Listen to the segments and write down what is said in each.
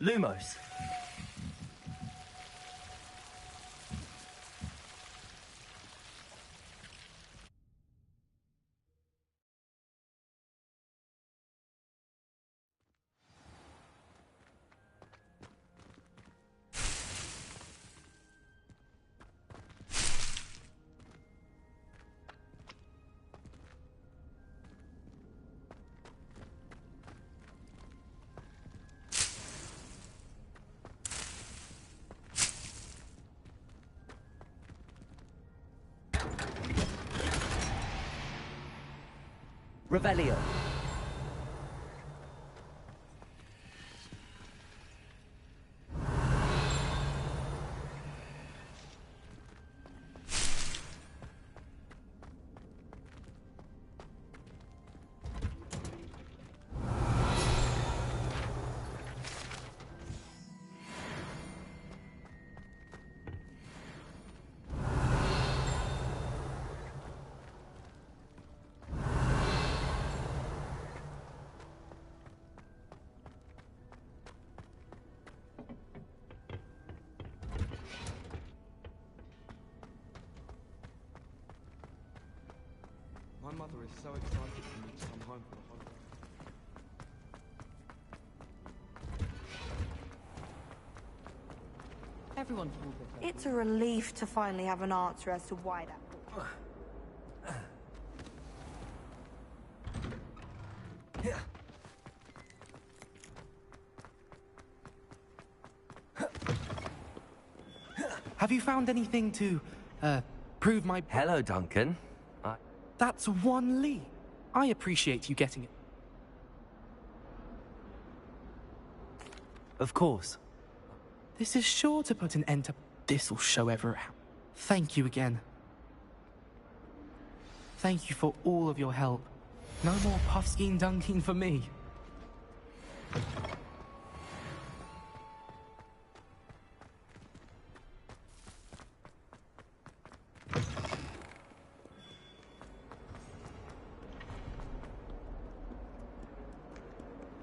Lumos. Revelio. My mother is so excited for me to come home for the holiday. Everyone can be. It's a relief to finally have an answer as to why that... Have you found anything to, prove my... Hello, Duncan. That's 1 Li. I appreciate you getting it. Of course. This is sure to put an end to... This'll show everyone. Thank you again. Thank you for all of your help. No more puffskein dunking for me.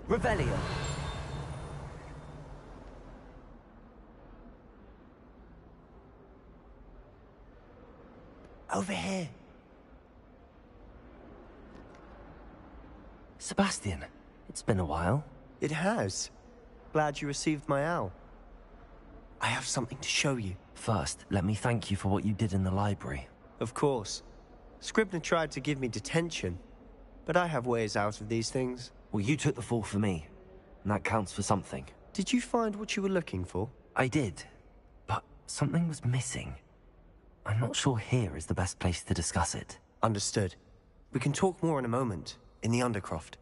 Revelio. Over here. Sebastian, it's been a while. It has. Glad you received my owl. I have something to show you. First, let me thank you for what you did in the library. Of course. Scribner tried to give me detention, but I have ways out of these things. Well, you took the fall for me, and that counts for something. Did you find what you were looking for? I did, but something was missing. I'm not sure here is the best place to discuss it. Understood. We can talk more in a moment, in the Undercroft.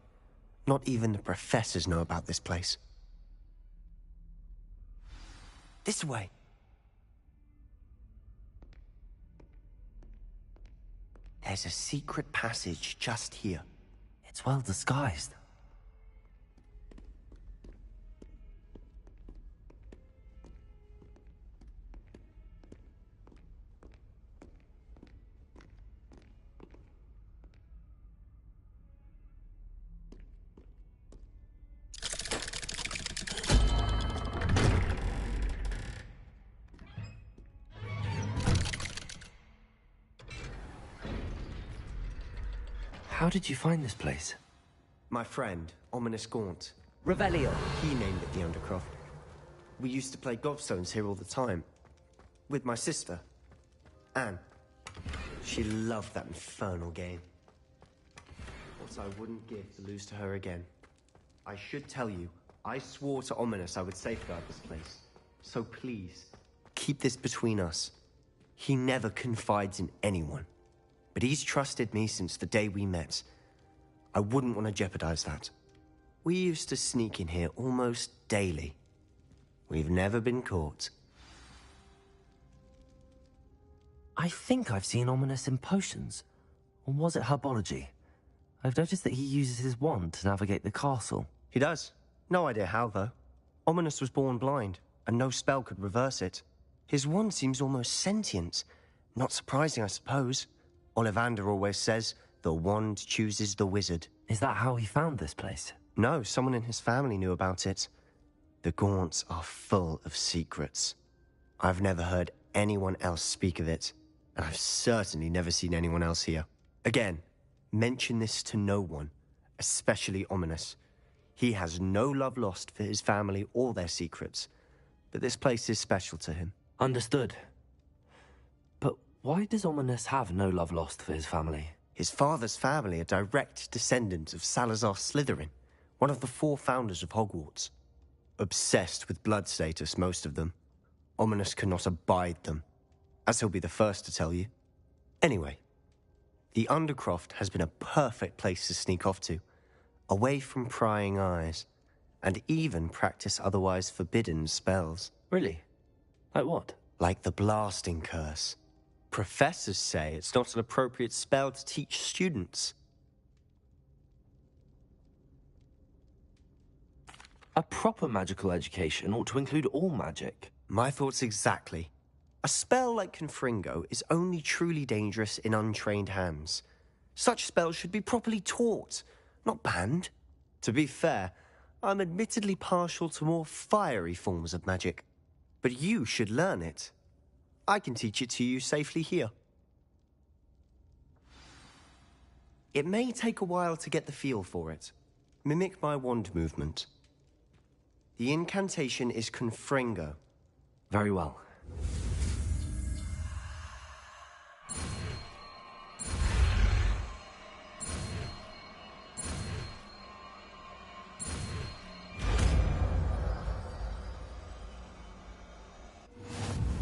Not even the professors know about this place. This way. There's a secret passage just here. It's well disguised. How did you find this place? My friend, Ominous Gaunt. Revelio. He named it the Undercroft. We used to play gobstones here all the time. With my sister, Anne. She loved that infernal game. What I wouldn't give to lose to her again. I should tell you, I swore to Ominous I would safeguard this place. So please, keep this between us. He never confides in anyone. But he's trusted me since the day we met. I wouldn't want to jeopardize that. We used to sneak in here almost daily. We've never been caught. I think I've seen Ominous in potions. Or was it herbology? I've noticed that he uses his wand to navigate the castle. He does. No idea how, though. Ominous was born blind, and no spell could reverse it. His wand seems almost sentient. Not surprising, I suppose. Ollivander always says, the wand chooses the wizard. Is that how he found this place? No, someone in his family knew about it. The Gaunts are full of secrets. I've never heard anyone else speak of it, and I've certainly never seen anyone else here. Again, mention this to no one, especially Ominous. He has no love lost for his family or their secrets, but this place is special to him. Understood. But why does Ominous have no love lost for his family? His father's family are direct descendants of Salazar Slytherin, one of the 4 founders of Hogwarts. Obsessed with blood status, most of them. Ominous cannot abide them, as he'll be the first to tell you. Anyway, the Undercroft has been a perfect place to sneak off to, away from prying eyes, and even practice otherwise forbidden spells. Really? Like what? Like the blasting curse. Professors say it's not an appropriate spell to teach students. A proper magical education ought to include all magic. My thoughts exactly. A spell like Confringo is only truly dangerous in untrained hands. Such spells should be properly taught, not banned. To be fair, I'm admittedly partial to more fiery forms of magic. But you should learn it. I can teach it to you safely here. It may take a while to get the feel for it. Mimic my wand movement. The incantation is Confringo. Very well.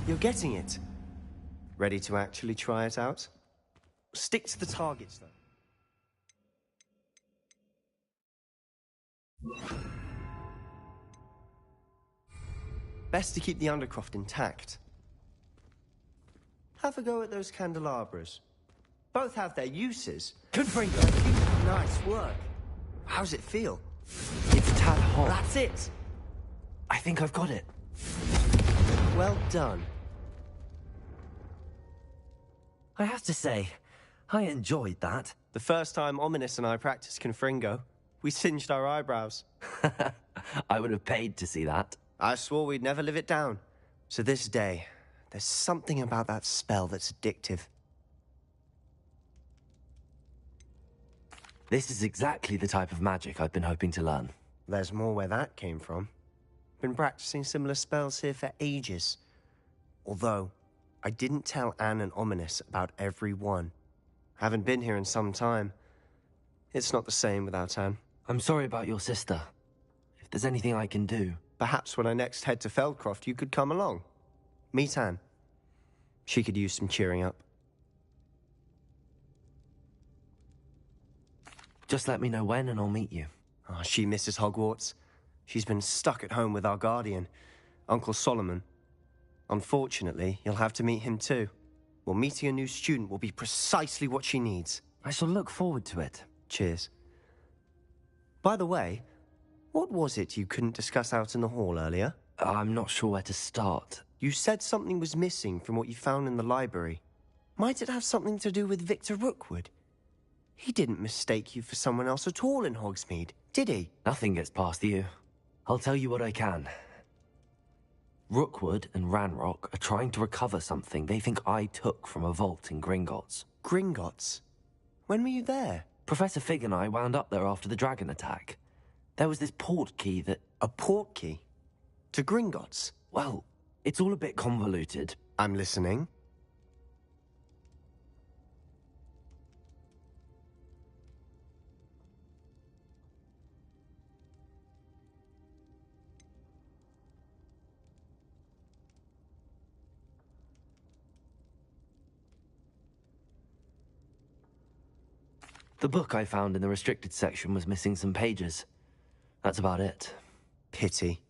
You're getting it. Ready to actually try it out? Stick to the targets, though. Best to keep the Undercroft intact. Have a go at those candelabras. Both have their uses. Confringo! Nice work. How's it feel? It's a tad hot. That's it! I think I've got it. Well done. I have to say, I enjoyed that. The first time Ominous and I practiced Confringo, we singed our eyebrows. I would have paid to see that. I swore we'd never live it down. So this day, there's something about that spell that's addictive. This is exactly the type of magic I've been hoping to learn. There's more where that came from. Been practicing similar spells here for ages. Although, I didn't tell Anne and Ominous about every one. Haven't been here in some time. It's not the same without Anne. I'm sorry about your sister. If there's anything I can do... Perhaps when I next head to Feldcroft, you could come along. Meet Anne. She could use some cheering up. Just let me know when and I'll meet you. Oh, she misses Hogwarts. She's been stuck at home with our guardian, Uncle Solomon. Unfortunately, you'll have to meet him too. Well, meeting a new student will be precisely what she needs. I shall look forward to it. Cheers. By the way, what was it you couldn't discuss out in the hall earlier? I'm not sure where to start. You said something was missing from what you found in the library. Might it have something to do with Victor Rookwood? He didn't mistake you for someone else at all in Hogsmeade, did he? Nothing gets past you. I'll tell you what I can. Rookwood and Ranrock are trying to recover something they think I took from a vault in Gringotts. Gringotts? When were you there? Professor Fig and I wound up there after the dragon attack. There was this port key that... A port key? To Gringotts? Well, it's all a bit convoluted. I'm listening. The book I found in the restricted section was missing some pages. That's about it. Pity.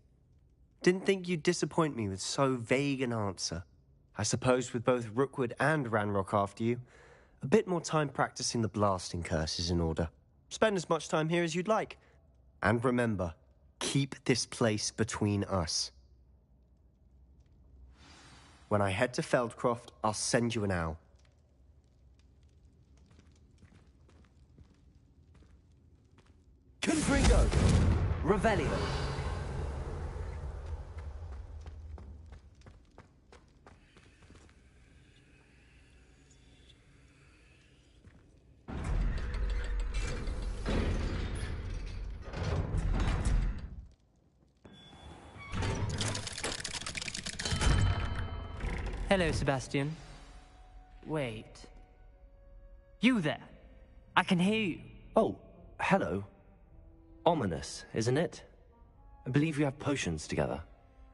Didn't think you'd disappoint me with so vague an answer. I suppose with both Rookwood and Ranrock after you, a bit more time practicing the blasting curse is in order. Spend as much time here as you'd like. And remember, keep this place between us. When I head to Feldcroft, I'll send you an owl. Confringo! Revelio! Hello, Sebastian. Wait. You there? I can hear you. Oh, hello. Ominous, isn't it? I believe we have potions together.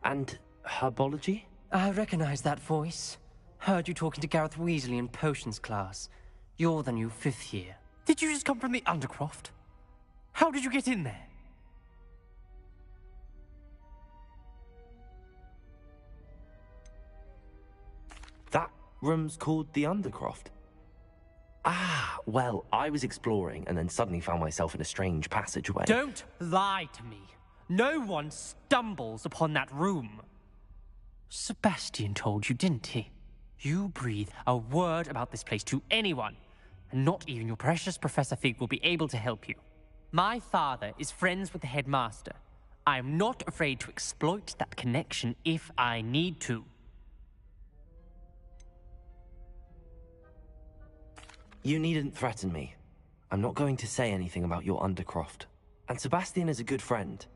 And herbology? I recognize that voice. Heard you talking to Gareth Weasley in potions class. You're the new 5th year. Did you just come from the Undercroft? How did you get in there? That room's called the Undercroft. Ah, well, I was exploring and then suddenly found myself in a strange passageway. Don't lie to me. No one stumbles upon that room. Sebastian told you, didn't he? You breathe a word about this place to anyone, and not even your precious Professor Fig will be able to help you. My father is friends with the headmaster. I am not afraid to exploit that connection if I need to. You needn't threaten me. I'm not going to say anything about your Undercroft. And Sebastian is a good friend.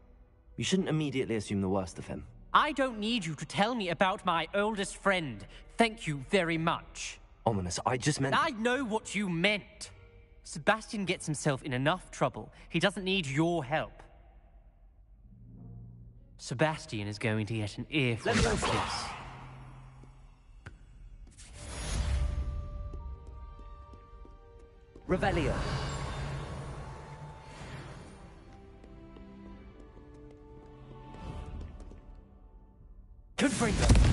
You shouldn't immediately assume the worst of him. I don't need you to tell me about my oldest friend. Thank you very much. Ominous, I just meant... I know what you meant. Sebastian gets himself in enough trouble. He doesn't need your help. Sebastian is going to get an earful of this. Revelio. Confringo.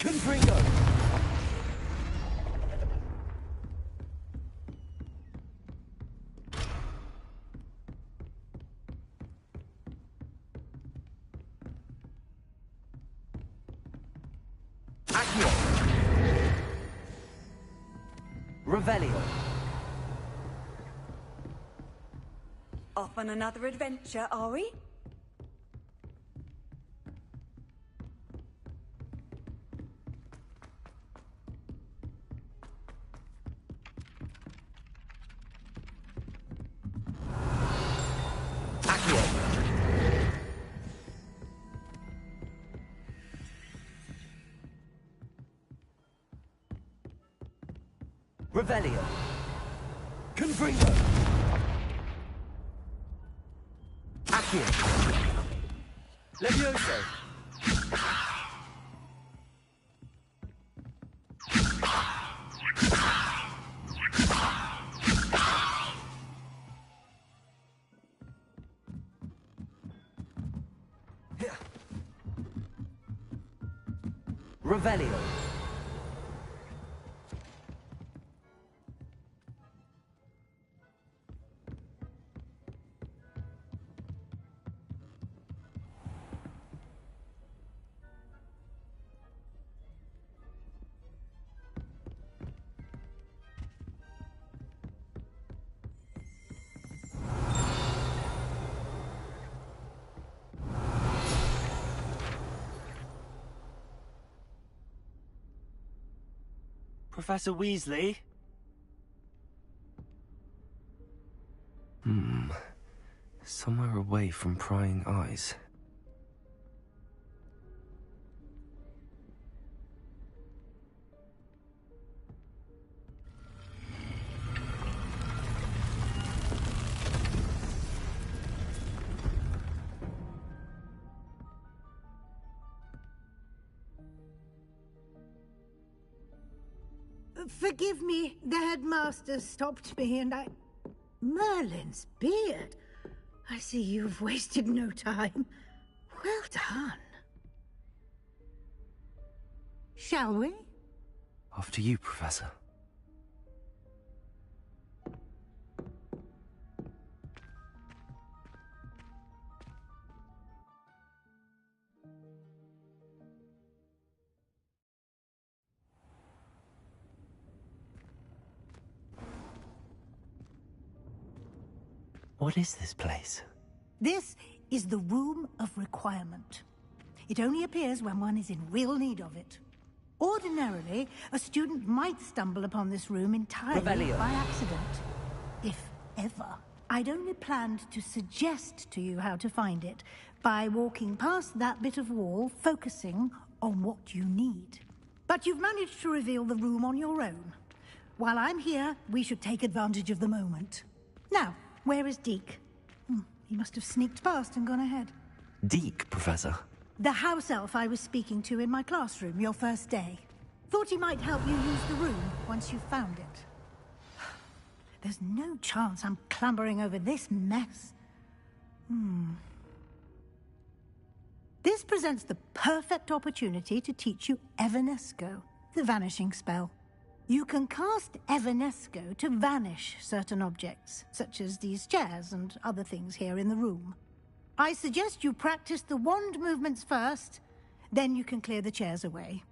Confringo. Accio. Revelio. Off on another adventure, are we? Revelio. Confringo. Accio. Levioso. Revelio. Professor Weasley? Somewhere away from prying eyes. Forgive me, the headmaster stopped me and I... Merlin's beard. I see you've wasted no time. Well done. Shall we? After you, Professor. What is this place? This is the Room of Requirement. It only appears when one is in real need of it. Ordinarily, a student might stumble upon this room entirely Revelio. by accident. If ever. I'd only planned to suggest to you how to find it by walking past that bit of wall, focusing on what you need. But you've managed to reveal the room on your own. While I'm here, we should take advantage of the moment. Now, where is Deke? He must have sneaked past and gone ahead. Deke, Professor. The house elf I was speaking to in my classroom your first day. Thought he might help you use the room once you found it. There's no chance I'm clambering over this mess. This presents the perfect opportunity to teach you Evanesco, the vanishing spell. You can cast Evanesco to vanish certain objects, such as these chairs and other things here in the room. I suggest you practice the wand movements first, then you can clear the chairs away.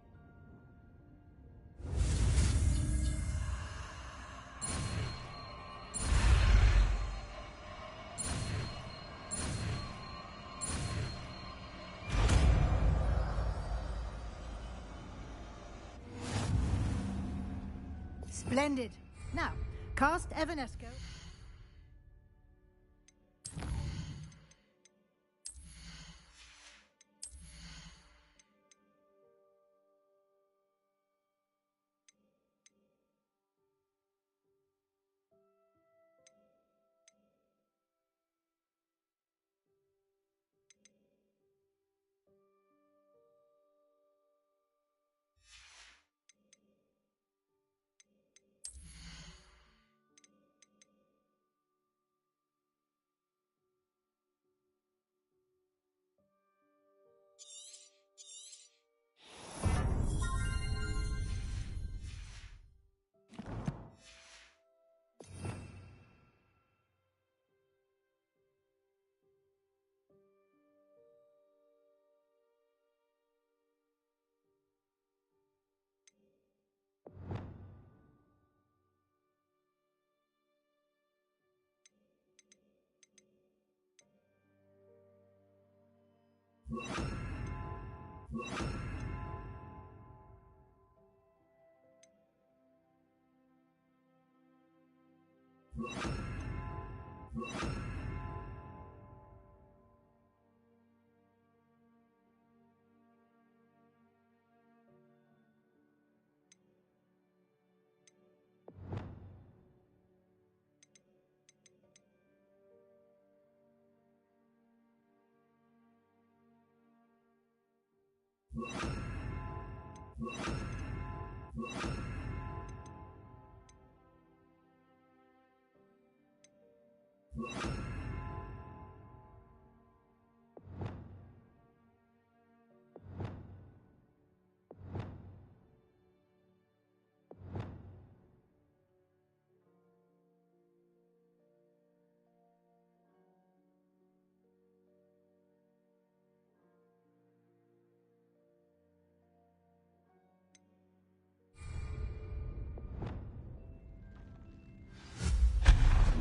Splendid. Now, cast Evanesco.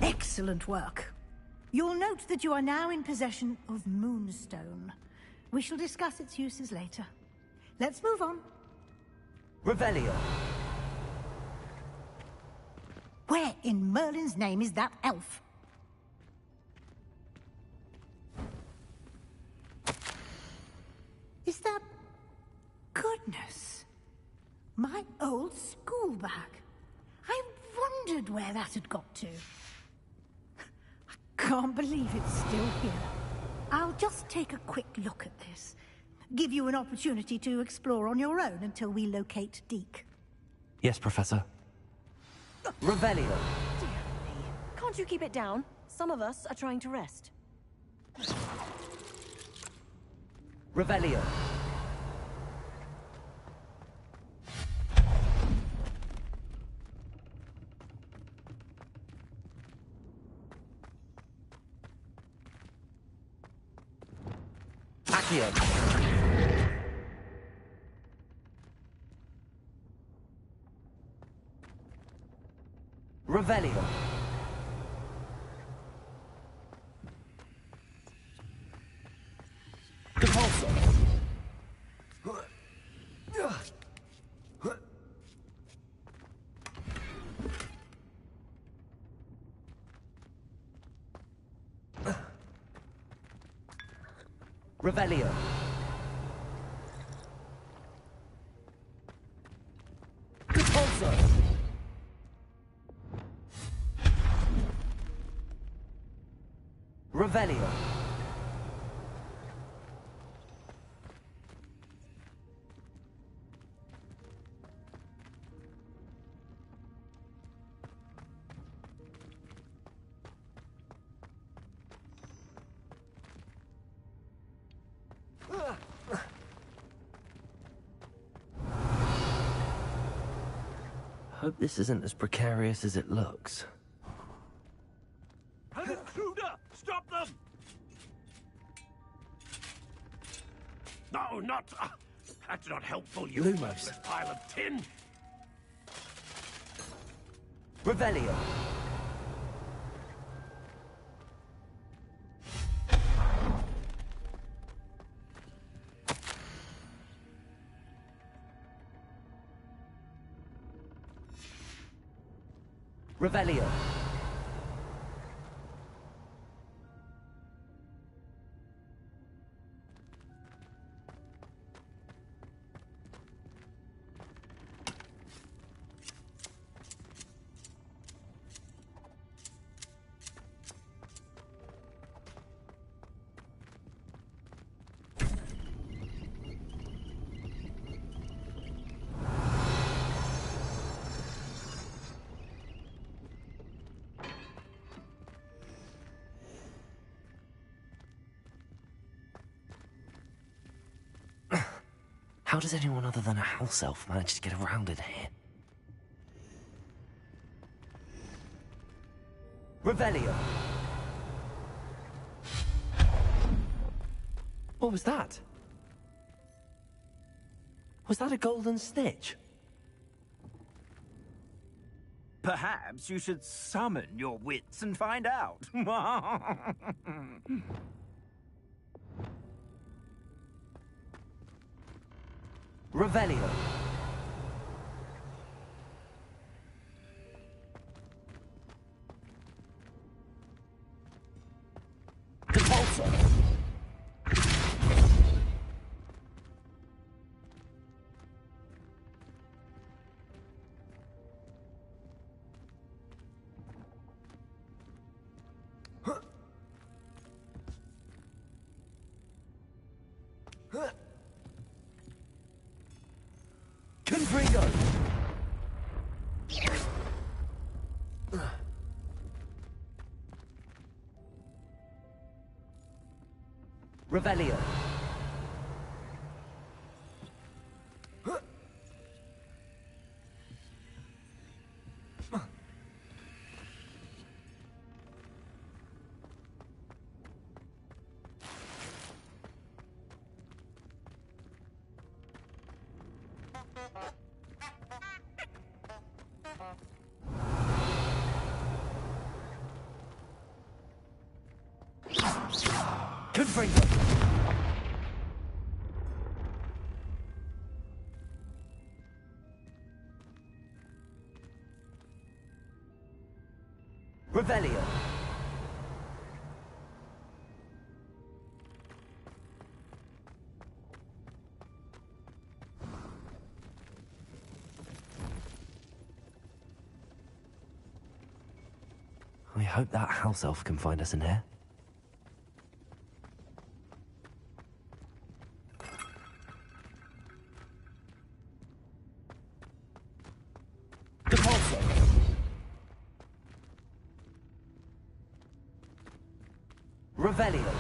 Excellent work. You'll note that you are now in possession of Moonstone. We shall discuss its uses later. Let's move on. Revelio. Where in Merlin's name is that elf? that... Goodness. My old school bag. I wondered where that had got to. I can't believe it's still here. I'll just take a quick look at this. Give you an opportunity to explore on your own until we locate Deke. Yes, Professor. Revelio. Dear me. Can't you keep it down? Some of us are trying to rest. Revelio. Accio. Revelio. Repulsor. Revelio. Repulsor. Revelio. Hope this isn't as precarious as it looks. An intruder! Stop them! No, not... that's not helpful, you Lumos. worthless pile of tin! Revelio. Revelio. How does anyone other than a house elf manage to get around in here? Revelio. What was that? Was that a golden snitch? Perhaps you should summon your wits and find out. Revelio. Repulsor. Confringo. Revelio. Confringo. Revelio. I hope that house elf can find us in here. Depulso. Revelio.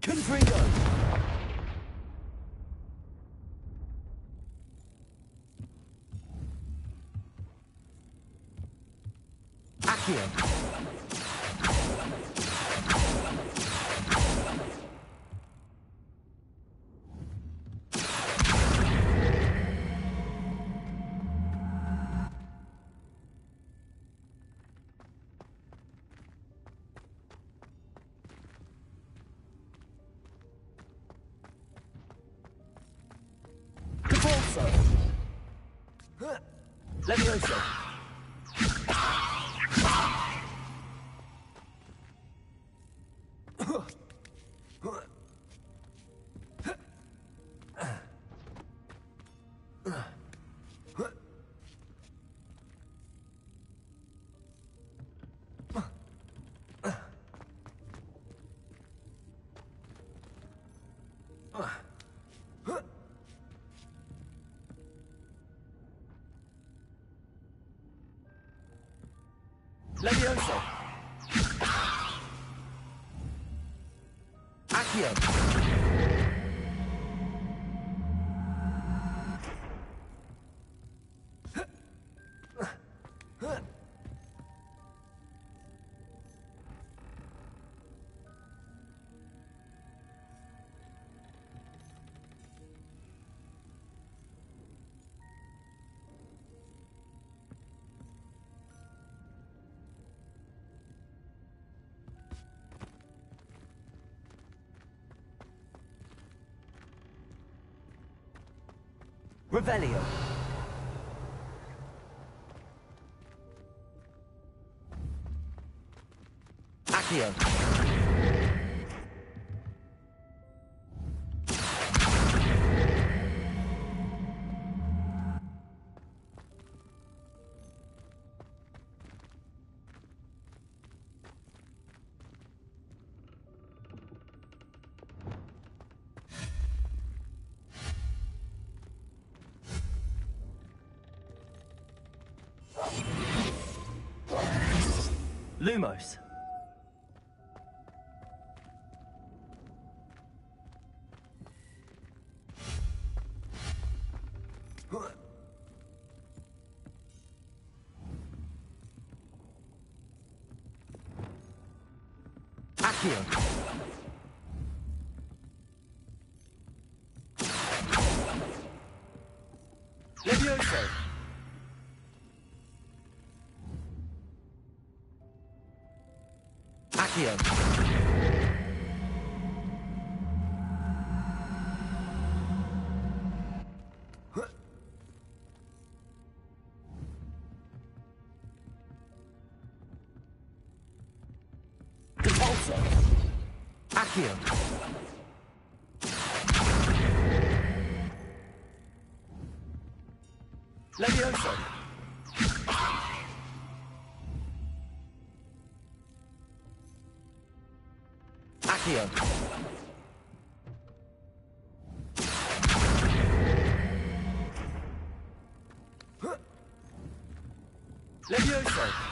Confringo. Accio. Depulso. Levioso. Levioso. Accio. Revelio. Accio. Lumos. Accio. Levioso. Accio. Depulso. Accio. Levioso. Accio. Levioso.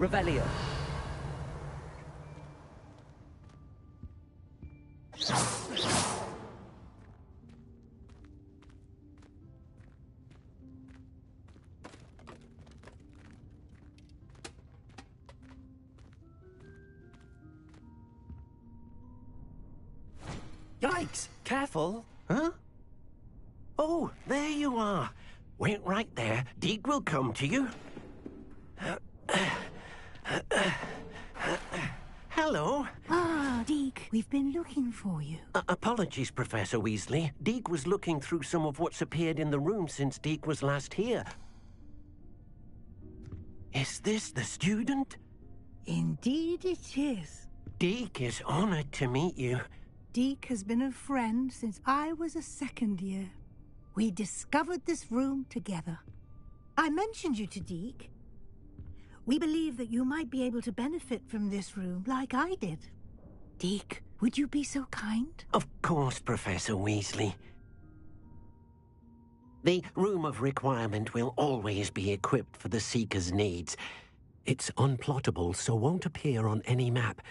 Revelio. Yikes! Careful! Huh? Oh, there you are. Wait right there. Deke will come to you. Hello. Ah, Deke, we've been looking for you. Apologies, Professor Weasley. Deke was looking through some of what's appeared in the room since Deke was last here. Is this the student? Indeed it is. Deke is honored to meet you. Deke has been a friend since I was a second year. We discovered this room together. I mentioned you to Deke. We believe that you might be able to benefit from this room like I did. Deke, would you be so kind? Of course, Professor Weasley. The Room of Requirement will always be equipped for the Seeker's needs. It's unplottable, so won't appear on any map.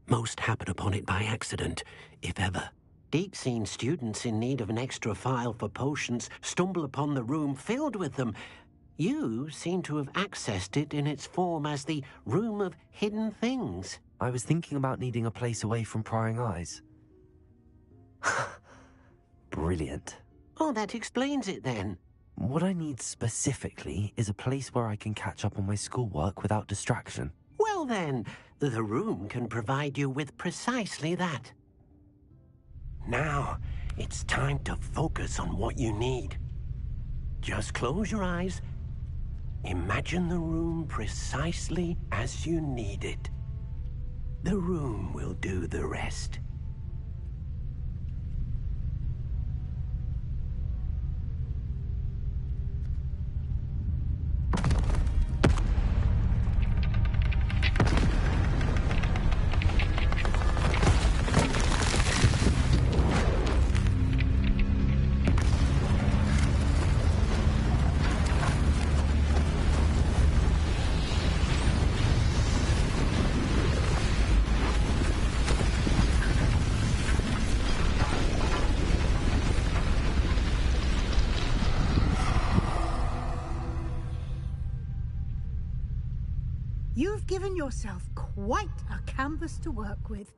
Most happen upon it by accident, if ever. Deke's seen students in need of an extra file for potions stumble upon the room filled with them. You seem to have accessed it in its form as the Room of Hidden Things. I was thinking about needing a place away from prying eyes. Brilliant. Oh, that explains it then. What I need specifically is a place where I can catch up on my schoolwork without distraction. Well then, the room can provide you with precisely that. Now, it's time to focus on what you need. Just close your eyes. Imagine the room precisely as you need it. The room will do the rest. You've given yourself quite a canvas to work with.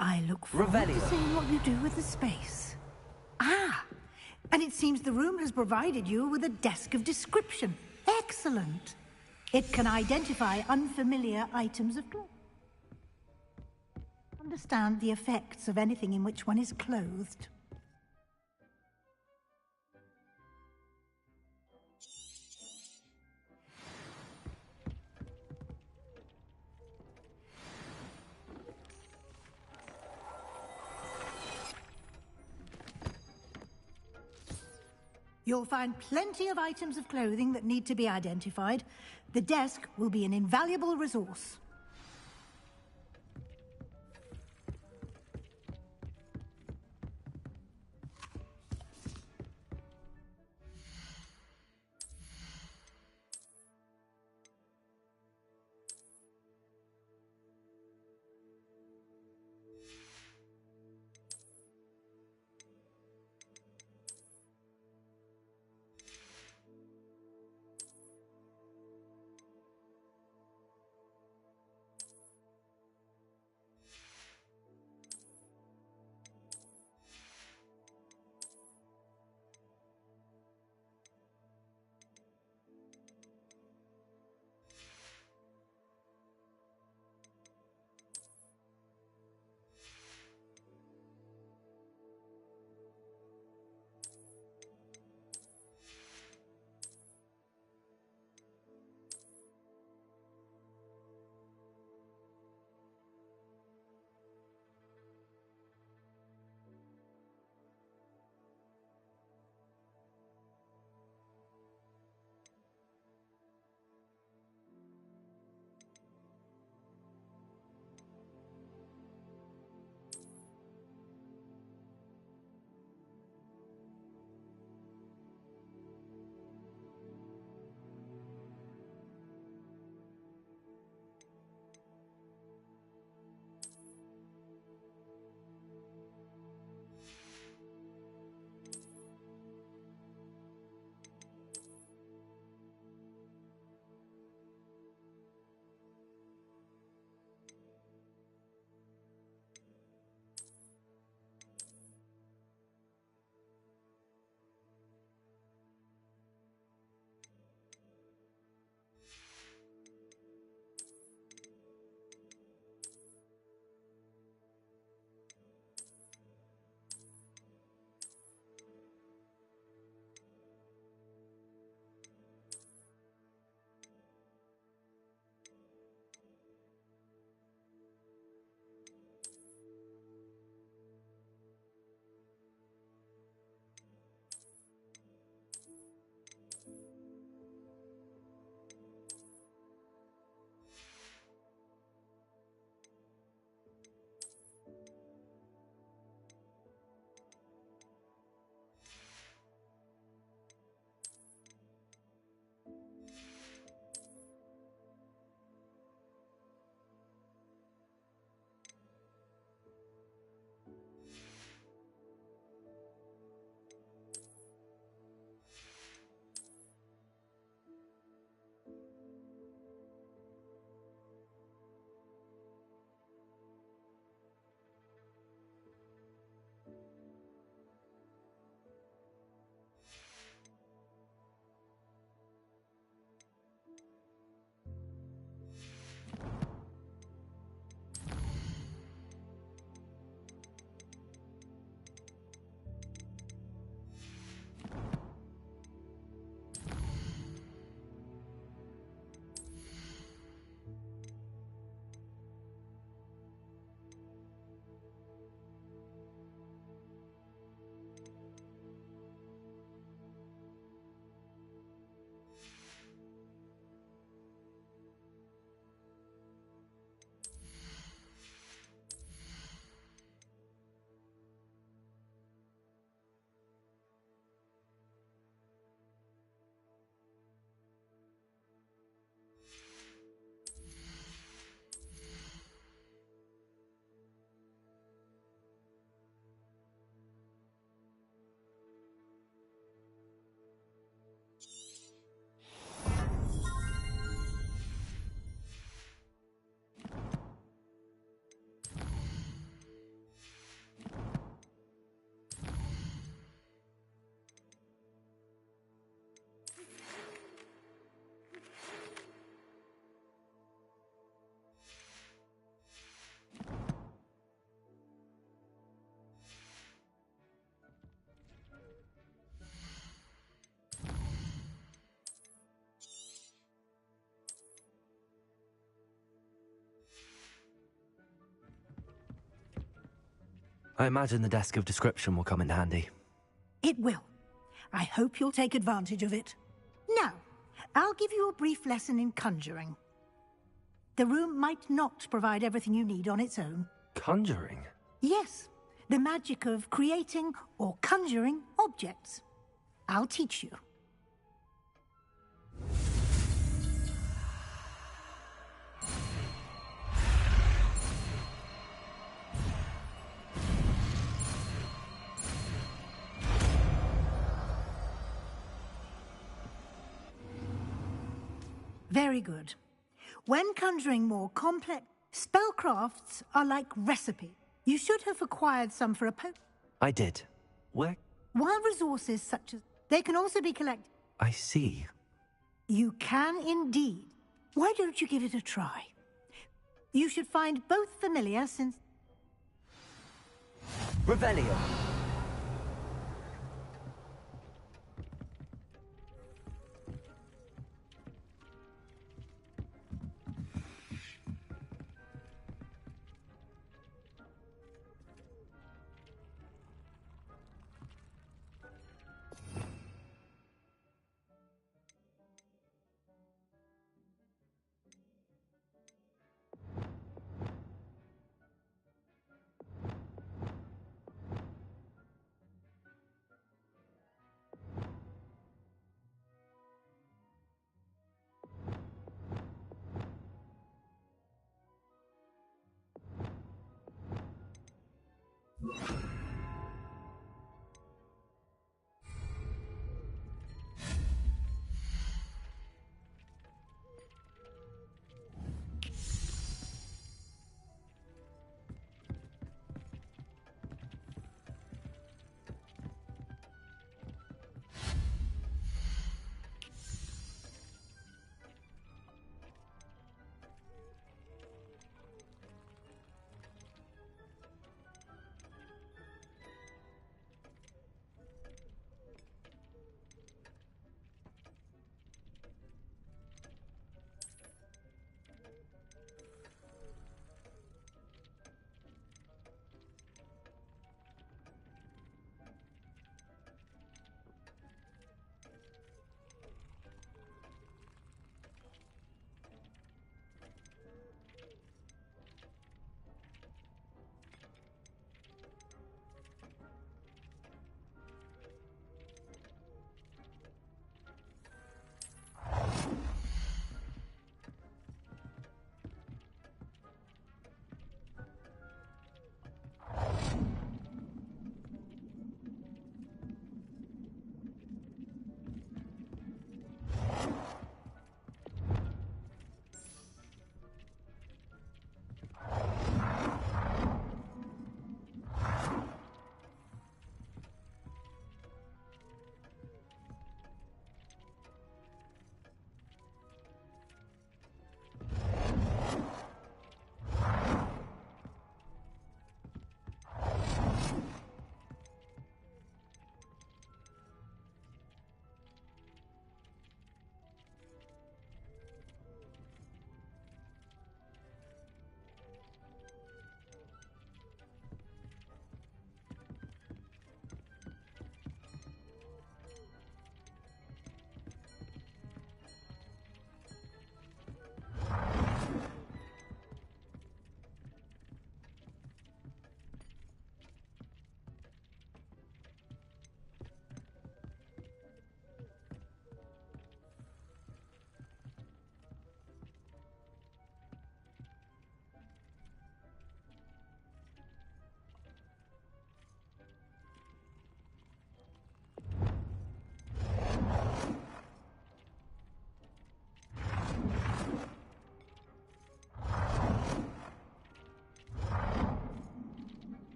I look forward to seeing what you do with the space. Ah, and it seems the room has provided you with a desk of description. Excellent. It can identify unfamiliar items of clothing. Understand the effects of anything in which one is clothed. You'll find plenty of items of clothing that need to be identified. The desk will be an invaluable resource. I imagine the desk of description will come in handy. It will. I hope you'll take advantage of it. Now, I'll give you a brief lesson in conjuring. The room might not provide everything you need on its own. Conjuring? Yes, the magic of creating or conjuring objects. I'll teach you. Very good. When conjuring more complex spellcrafts are like recipes. You should have acquired some for a I did. Where? While resources such as they can also be collected. I see. You can indeed. Why don't you give it a try? You should find both familiar since... Revelio.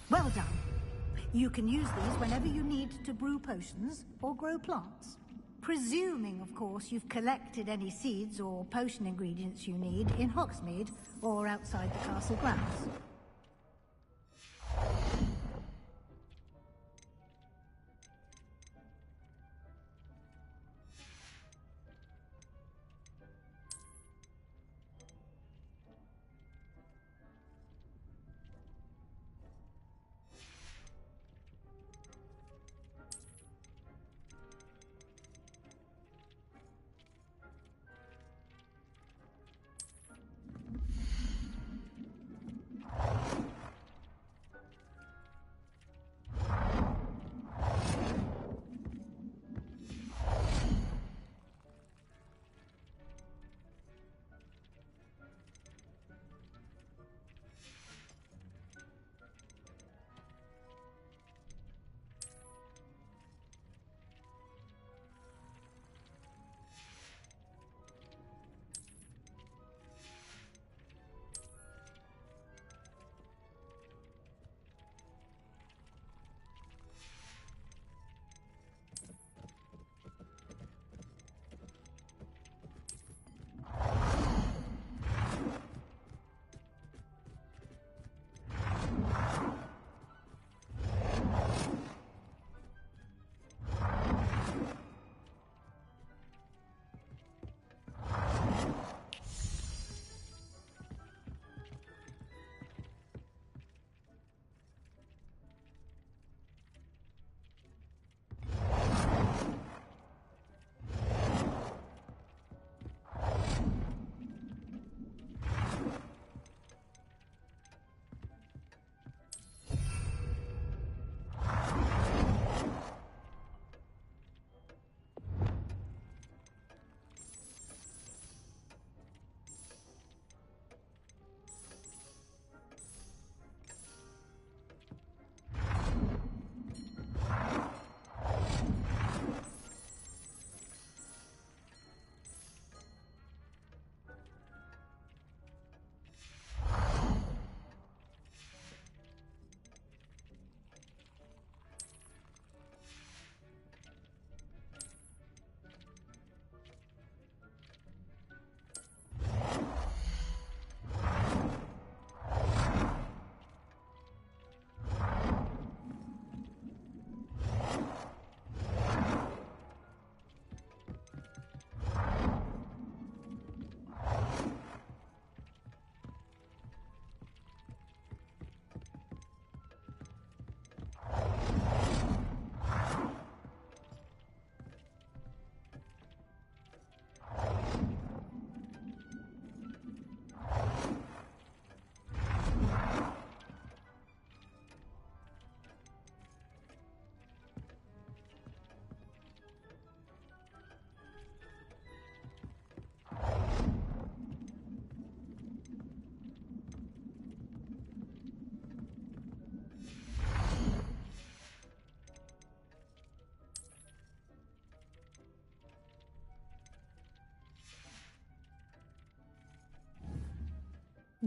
Well done. You can use these whenever you need to brew potions or grow plants. Presuming, of course, you've collected any seeds or potion ingredients you need in Hogsmeade or outside the castle grounds.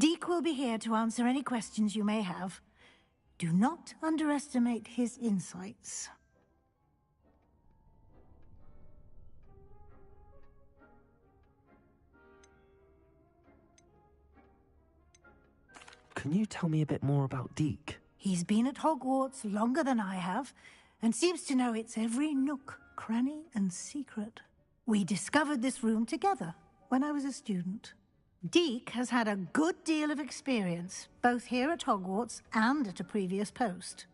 Deek will be here to answer any questions you may have. Do not underestimate his insights. Can you tell me a bit more about Deek? He's been at Hogwarts longer than I have, and seems to know its every nook, cranny, and secret. We discovered this room together when I was a student. Deek has had a good deal of experience, both here at Hogwarts and at a previous post.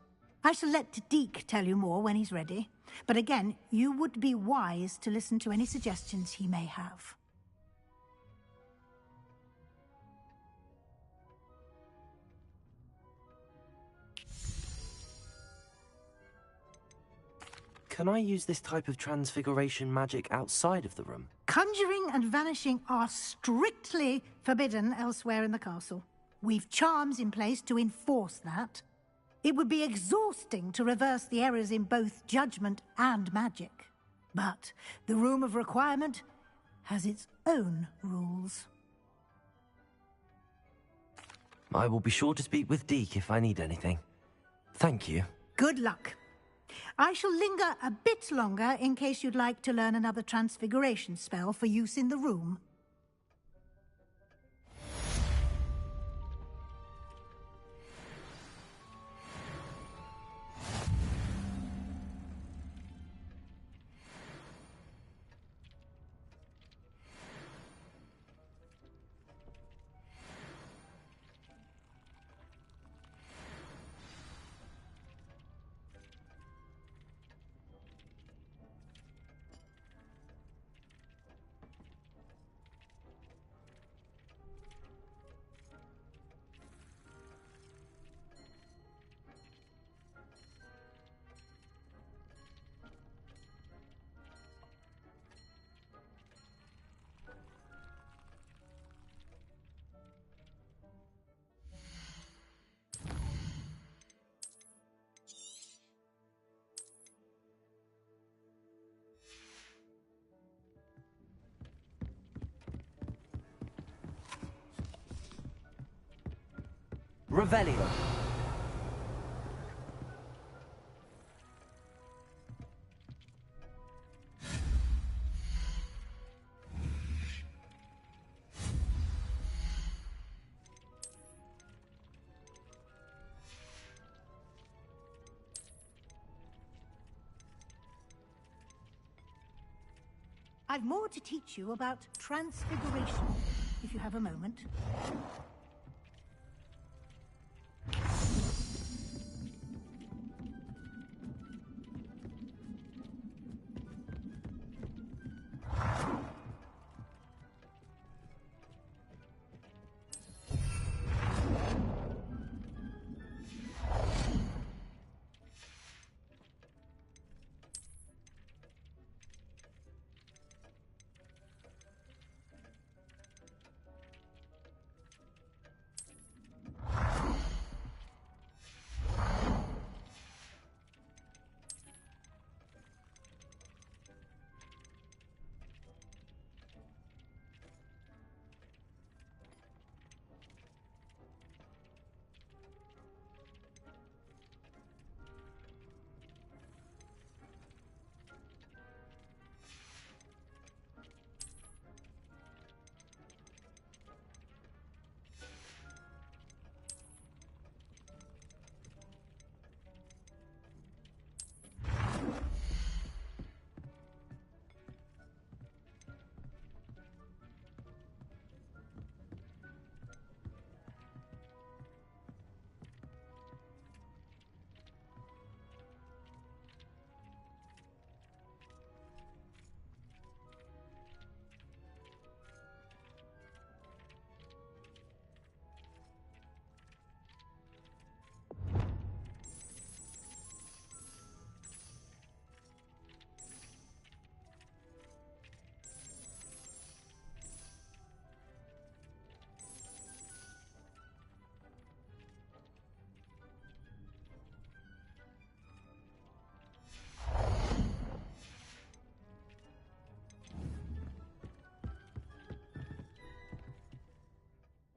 I shall let Deek tell you more when he's ready, but again, you would be wise to listen to any suggestions he may have. Can I use this type of transfiguration magic outside of the room? Conjuring and vanishing are strictly forbidden elsewhere in the castle. We've charms in place to enforce that. It would be exhausting to reverse the errors in both judgment and magic. But the Room of Requirement has its own rules. I will be sure to speak with Deek if I need anything. Thank you. Good luck. I shall linger a bit longer in case you'd like to learn another transfiguration spell for use in the room. Revelio. I've more to teach you about transfiguration, if you have a moment.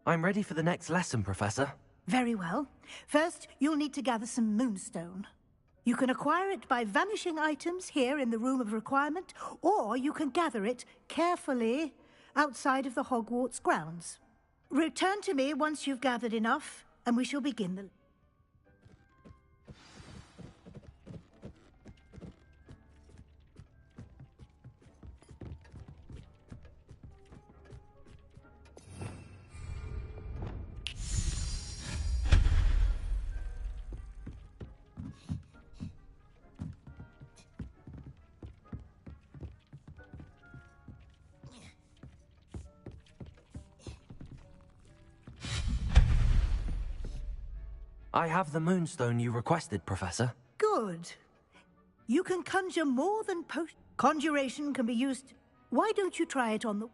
I'm ready for the next lesson, Professor. Very well. First, you'll need to gather some moonstone. You can acquire it by vanishing items here in the Room of Requirement, or you can gather it carefully outside of the Hogwarts grounds. Return to me once you've gathered enough, and we shall begin the... I have the moonstone you requested, Professor. Good. You can conjure more than conjuration can be used. Why don't you try it on the...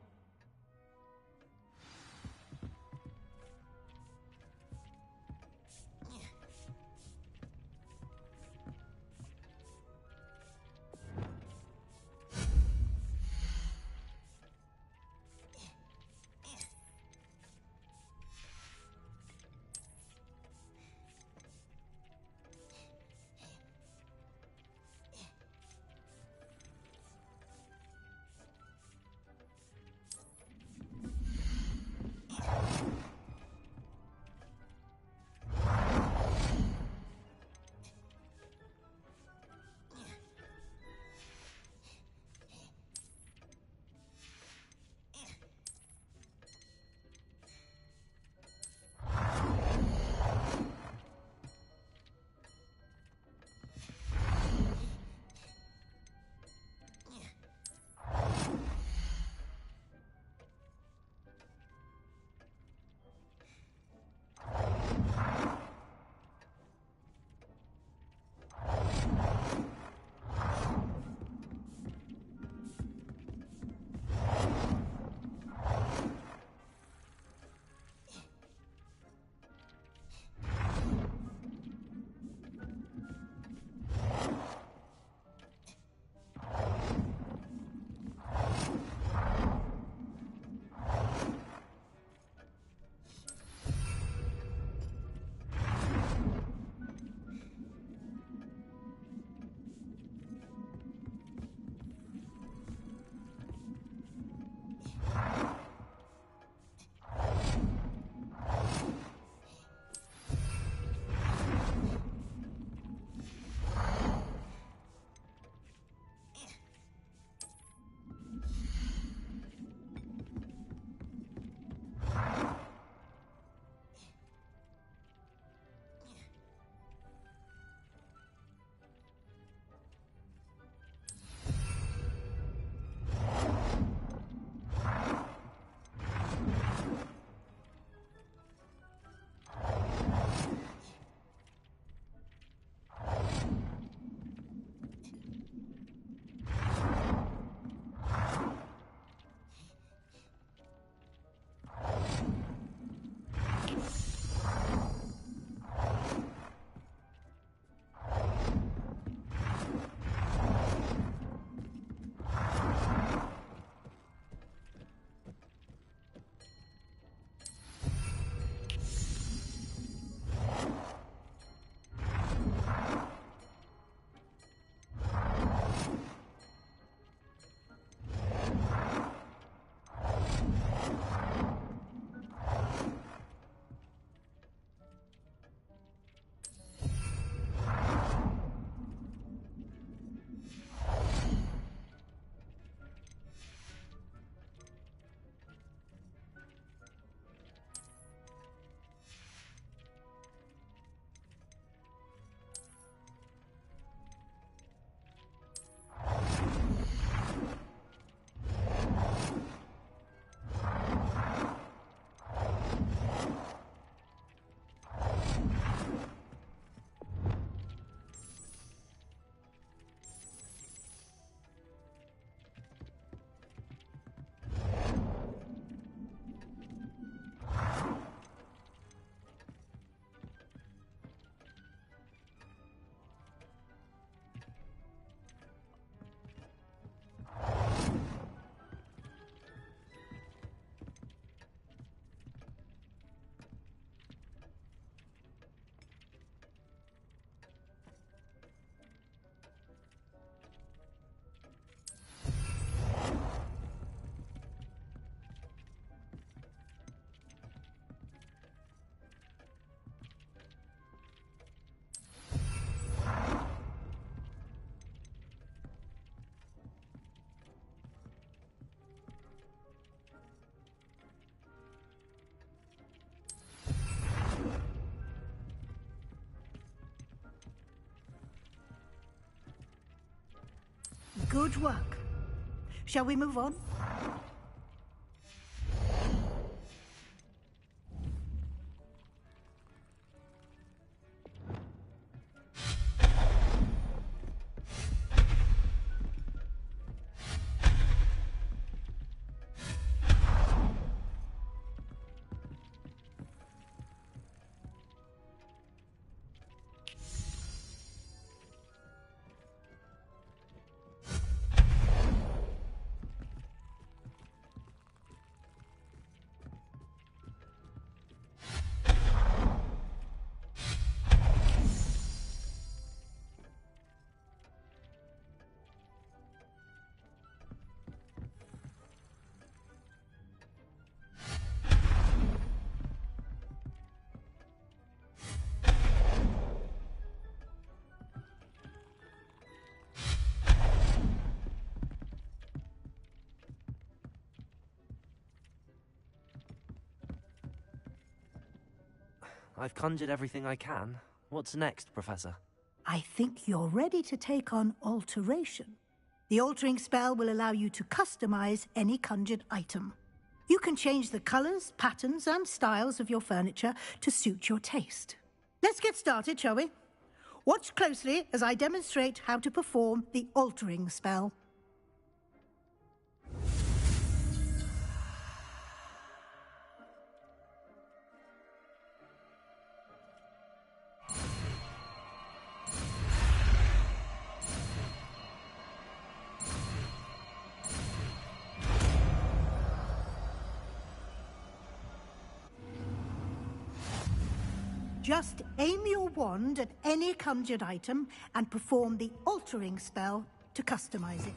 Good work. Shall we move on? I've conjured everything I can. What's next, Professor? I think you're ready to take on alteration. The altering spell will allow you to customize any conjured item. You can change the colors, patterns, and styles of your furniture to suit your taste. Let's get started, shall we? Watch closely as I demonstrate how to perform the altering spell. Just aim your wand at any conjured item and perform the altering spell to customize it.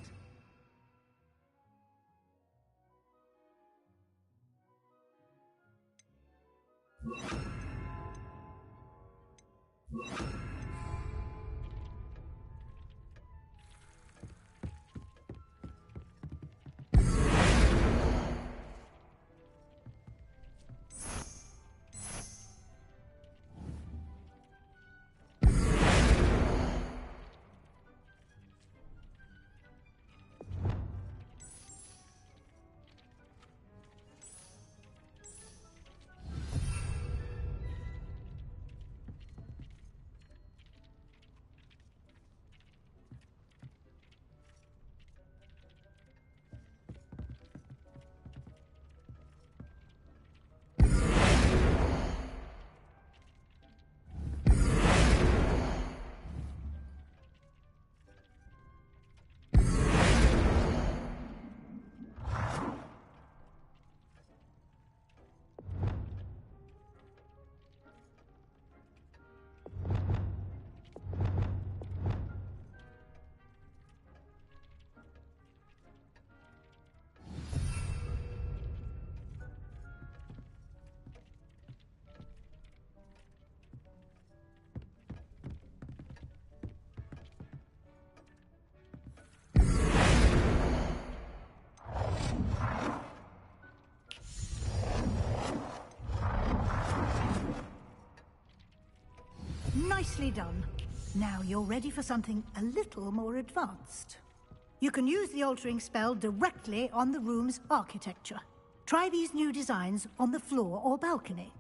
Nicely done. Now you're ready for something a little more advanced. You can use the altering spell directly on the room's architecture. Try these new designs on the floor or balcony.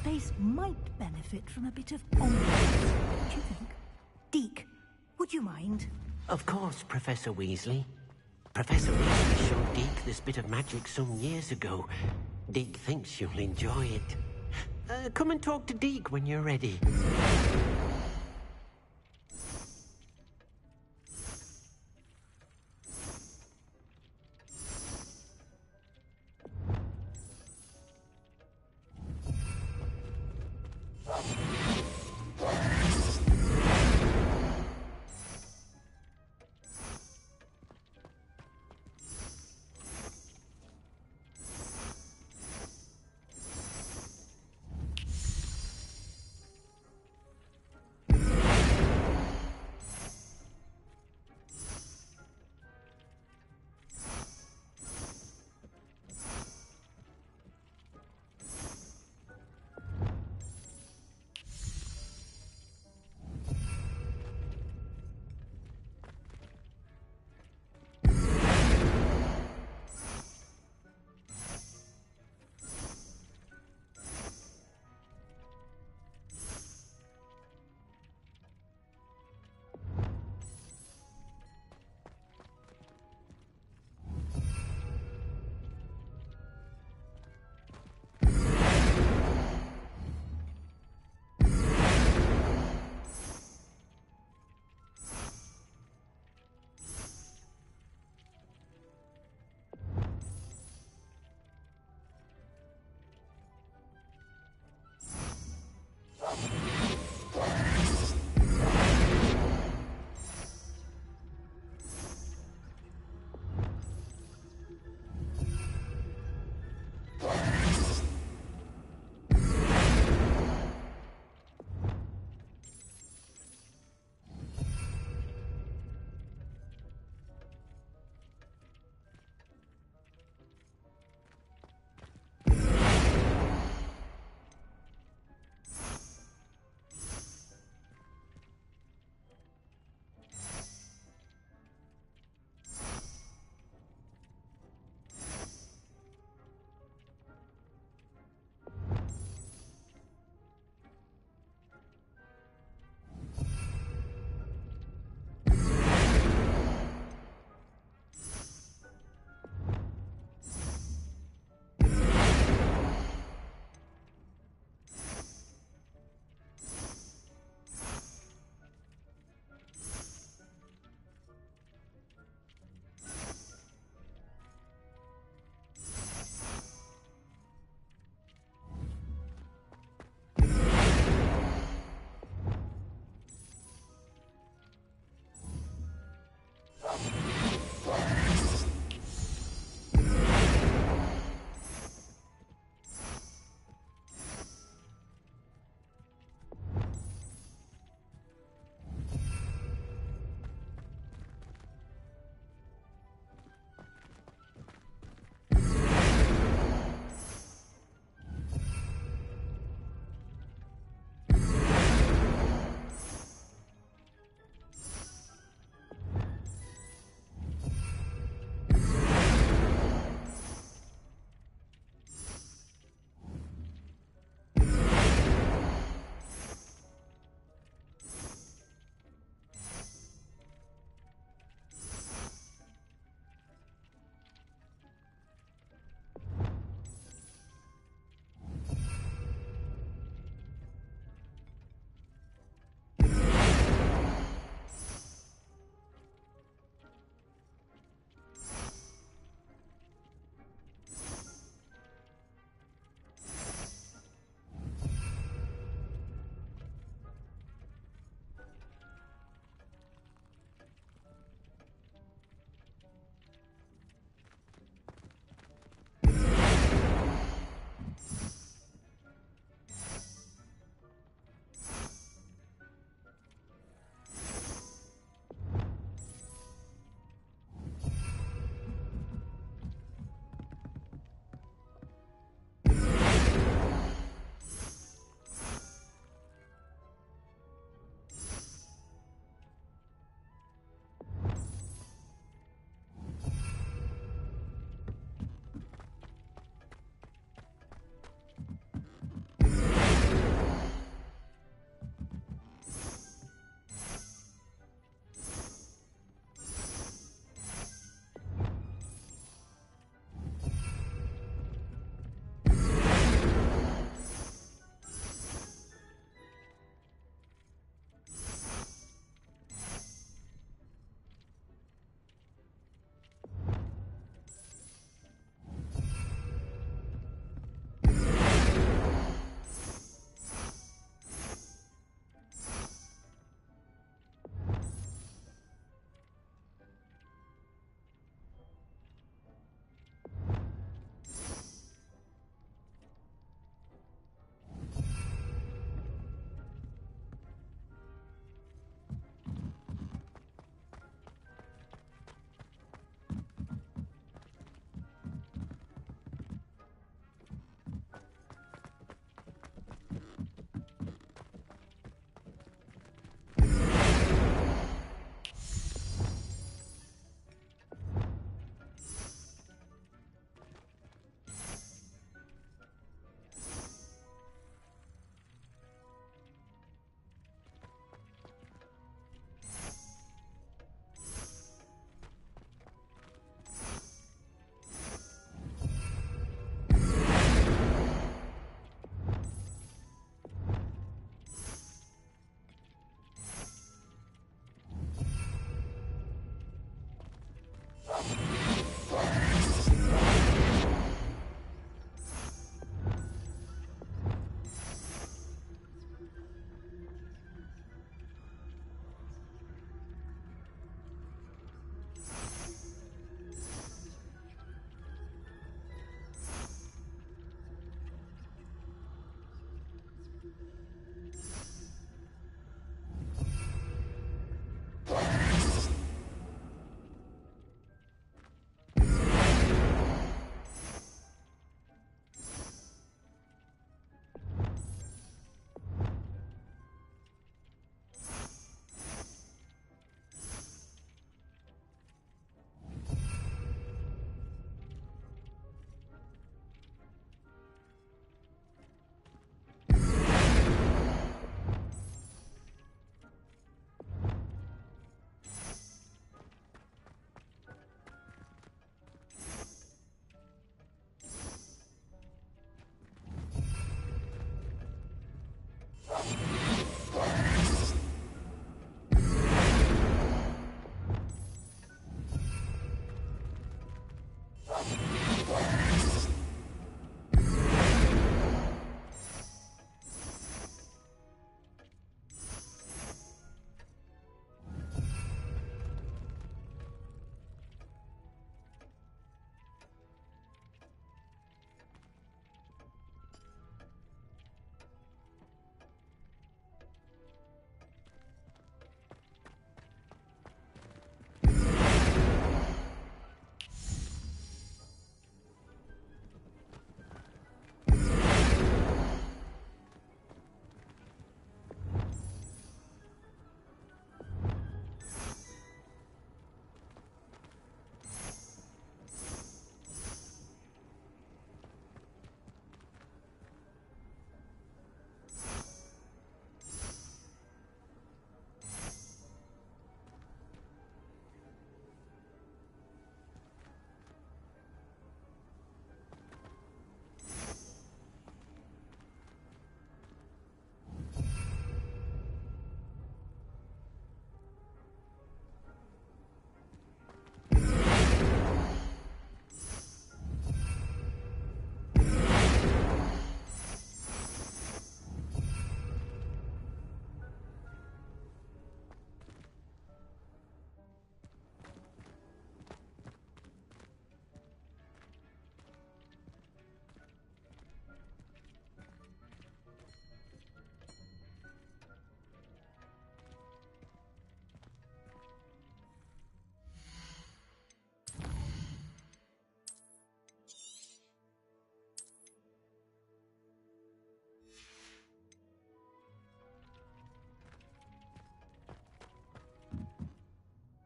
place might benefit from a bit of ambiance. What do you think? Deke, would you mind? Of course, Professor Weasley. Professor Weasley showed Deke this bit of magic some years ago. Deke thinks you'll enjoy it. Come and talk to Deke when you're ready.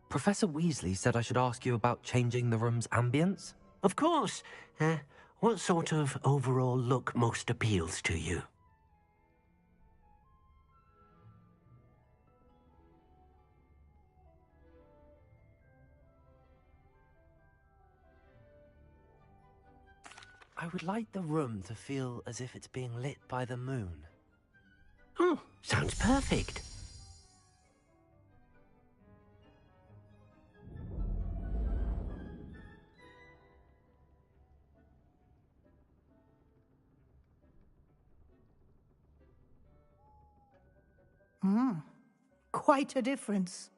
Professor Weasley said I should ask you about changing the room's ambience? Of course. What sort of overall look most appeals to you? I would like the room to feel as if it's being lit by the moon. Oh, sounds perfect. Quite a difference.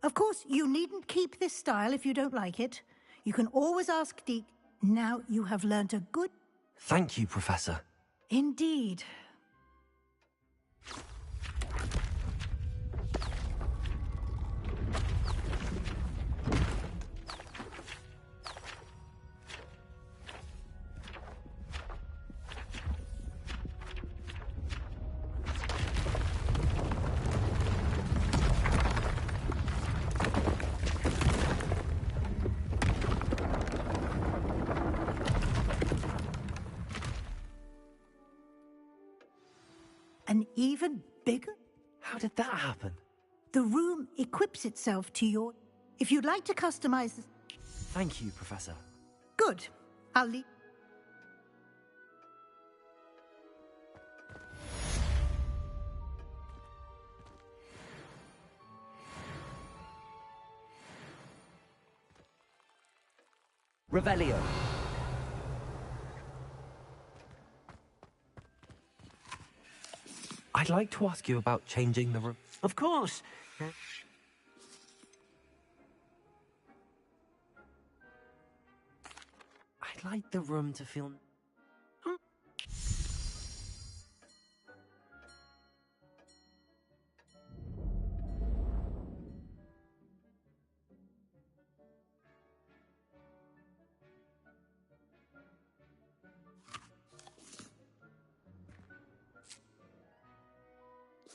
Of course, you needn't keep this style if you don't like it. You can always ask Deke. Now you have learnt a good... Thank you, Professor. Indeed. An even bigger? How did that happen? The room equips itself to your... If you'd like to customize... Thank you, Professor. Good. I'll leave... Revelio. I'd like to ask you about changing the room. Of course. I'd like the room to feel...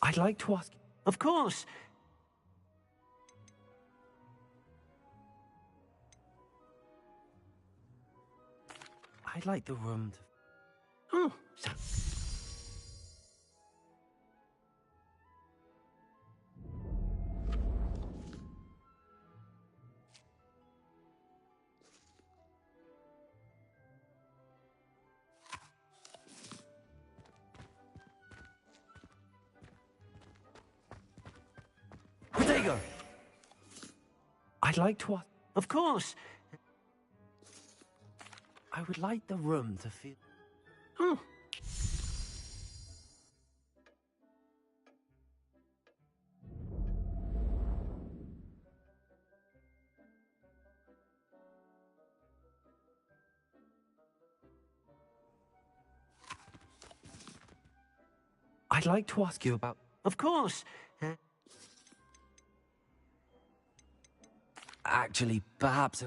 I'd like to ask... Of course. I'd like the room to... Oh, Protego! I'd like to ask... Of course. I would like the room to feel... Oh. I'd like to ask you about... Of course. Actually, perhaps...